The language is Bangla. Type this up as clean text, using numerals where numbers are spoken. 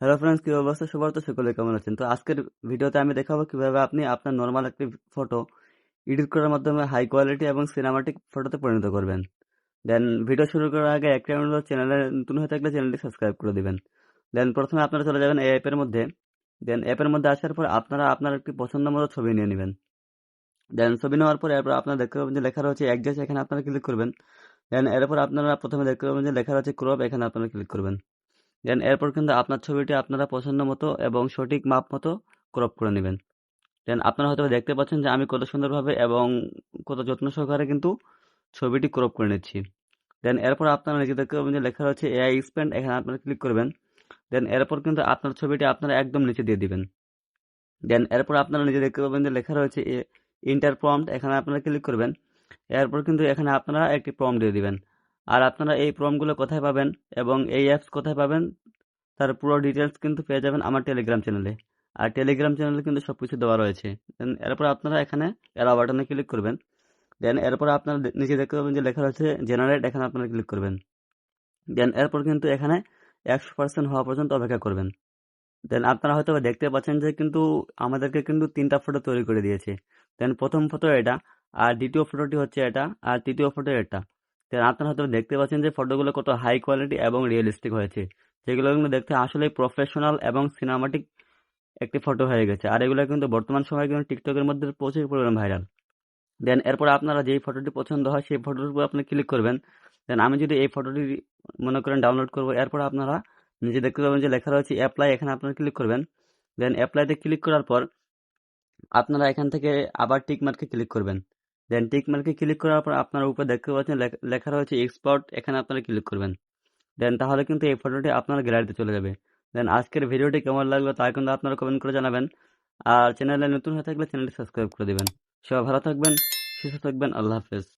হ্যালো ফ্রেন্ডস, কি অবস্থা সবার? তো সকলে কেমন আছেন? তো আজকের ভিডিওতে আমি দেখাবো কিভাবে আপনি আপনার নর্মাল একটি ফটো এডিট করার মাধ্যমে হাই কোয়ালিটি এবং সিনেমাটিক ফটোতে পরিণত করবেন। দেন ভিডিও শুরু করার আগে একটা অনুরোধ, চ্যানেলে নতুন হয়ে থাকলে চ্যানেলটি সাবস্ক্রাইব করে দিবেন। দেন প্রথমে আপনারা চলে যাবেন এই অ্যাপের মধ্যে। দেন অ্যাপের মধ্যে আসার পর আপনারা আপনার একটি পছন্দ মতো ছবি নিয়ে নেবেন। দেন ছবি নেওয়ার পর এরপর আপনারা দেখতে পাবেন যে লেখা রয়েছে অ্যাডজাস্ট, এখানে আপনারা ক্লিক করবেন। দেন এরপর আপনারা প্রথমে দেখতে পাবেন যে লেখা রয়েছে ক্রপ, এখানে আপনারা ক্লিক করবেন। দেন এরপর কিন্তু আপনার ছবিটি আপনারা পছন্দ মতো এবং সঠিক মাপ মতো ক্রপ করে নেবেন। দেন আপনারা হয়তো দেখতে পাচ্ছেন যে আমি কত সুন্দরভাবে এবং কত যত্ন সহকারে কিন্তু ছবিটি ক্রপ করে নিচ্ছি। দেন এরপর আপনারা নিজে দেখতে পাবেন যে লেখা রয়েছে এআই এক্সপ্যান্ড, এখানে আপনারা ক্লিক করবেন। দেন এরপর কিন্তু আপনার ছবিটি আপনারা একদম নিচে দিয়ে দিবেন। দেন এরপর আপনারা নিজে দেখতে পাবেন যে লেখা রয়েছে ইন্টার প্রম্পট, এখানে আপনারা ক্লিক করবেন। এরপর কিন্তু এখানে আপনারা একটি প্রম্পট দিয়ে দিবেন। আর আপনারা এই প্রম্পটগুলো কোথায় পাবেন এবং এই অ্যাপস কোথায় পাবেন তার পুরো ডিটেলস কিন্তু পেয়ে যাবেন আমার টেলিগ্রাম চ্যানেলে। আর টেলিগ্রাম চ্যানেলে কিন্তু সবকিছু দেওয়া রয়েছে। দেন এরপর আপনারা এখানে অ্যালাও বাটনে ক্লিক করবেন। দেন এরপর আপনারা নিচে দেখতে পাবেন যে লেখা রয়েছে জেনারেট, এখানে আপনারা ক্লিক করবেন। দেন এরপর কিন্তু এখানে 100% হওয়া পর্যন্ত অপেক্ষা করবেন। দেন আপনারা হয়তো বা দেখতে পাচ্ছেন যে কিন্তু আমাদেরকে কিন্তু 3টা ফটো তৈরি করে দিয়েছে। দেন প্রথম ফটো এটা, আর দ্বিতীয় ফটোটি হচ্ছে এটা, আর তৃতীয় ফটো এটা। দেন আপনারা হয়তো দেখতে পাচ্ছেন যে ফটোগুলো কত হাই কোয়ালিটি এবং রিয়েলিস্টিক হয়েছে, যেগুলো কিন্তু দেখতে আসলেই প্রফেশনাল এবং সিনেমাটিক একটি ফটো হয়ে গেছে। আর এগুলো কিন্তু বর্তমান সময়ে কিন্তু টিকটকের মধ্যে প্রচুর পরিমাণ ভাইরাল। দেন এরপর আপনারা যেই ফটোটি পছন্দ হয় সেই ফটোর উপর আপনি ক্লিক করবেন। দেন আমি যদি এই ফটোটি মনে করেন ডাউনলোড করব, এরপর আপনারা নিজে দেখতে পাবেন যে লেখা রয়েছে অ্যাপ্লাই, এখানে আপনারা ক্লিক করবেন। দেন অ্যাপ্লাইতে ক্লিক করার পর আপনারা এখান থেকে আবার টিক মার্কে ক্লিক করবেন। দেন টিক মার্কে ক্লিক করার পর আপনার উপরে দেখতে পাচ্ছেন লেখা রয়েছে এক্সপোর্ট, এখানে আপনারা ক্লিক করবেন। দেন তাহলে কিন্তু এই ফটোটি আপনার গ্যালারিতে চলে যাবে। দেন আজকের ভিডিওটি কেমন লাগলো তা কিন্তু আপনারা কমেন্ট করে জানাবেন। আর চ্যানেলে নতুন হয়ে থাকলে চ্যানেলটি সাবস্ক্রাইব করে দিবেন। সবাই ভালো থাকবেন, সুস্থ থাকবেন। আল্লাহ হাফেজ।